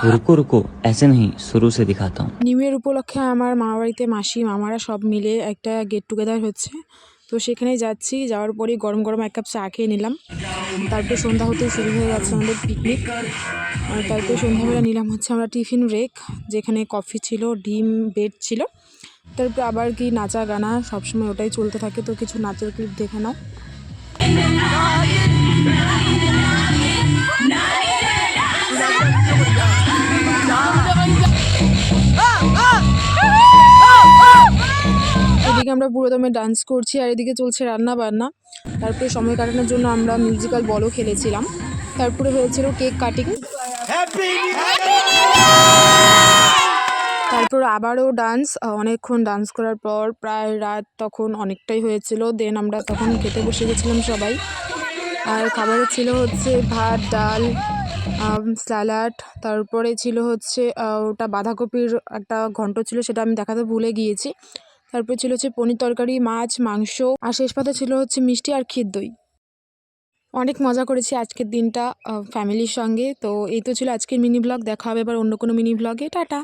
रुको रुको ऐसे नहीं शुरू से दिखाता हूँ। নিউ ইয়ার উপলক্ষে আমার মামাবাড়িতে মাসি মামারা সব মিলে একটা গেট টুগেদার হচ্ছে, তো সেখানেই যাচ্ছি। যাওয়ার পরেই গরম গরম এক কাপ চা খেয়ে নিলাম। তারপরে সন্ধ্যা হতেই শুরু হয়ে গেছে আমাদের পিকনিক। আর তারপরে সন্ধ্যাবেলা নিলাম হচ্ছে আমরা টিফিন ব্রেক, যেখানে কফি ছিল, ডিম, ব্রেড ছিল। তারপরে আবার কি নাচা গানা সবসময় ওটাই চলতে থাকে, তো কিছু নাচের ক্লিপ দেখে নাও। এদিকে আমরা পুরো দমে ডান্স করছি আর এদিকে চলছে রান্না বান্না। তারপরে সময় কাটানোর জন্য আমরা মিউজিক্যাল বলও খেলেছিলাম। তারপরে হয়েছিল কেক কাটিং। তারপর আবারও ডান্স। অনেকক্ষণ ডান্স করার পর প্রায় রাত তখন অনেকটাই হয়েছিল, দেন আমরা তখন খেতে বসে গেছিলাম সবাই। আর খাবারে ছিল হচ্ছে ভাত, ডাল, স্যালাড, তারপরে ছিল হচ্ছে ওটা বাঁধাকপির একটা ঘন্ট ছিল, সেটা আমি দেখাতে ভুলে গিয়েছি। তারপরে ছিল হচ্ছে পনির তরকারি, মাছ, মাংস, আর শেষ পাতে ছিল হচ্ছে মিষ্টি আর ক্ষীর দই। অনেক মজা করেছি আজকের দিনটা ফ্যামিলির সঙ্গে। তো এই তো ছিল আজকের মিনি ব্লগ। দেখা হবে এবার অন্য কোনো মিনি ব্লগে। টাটা।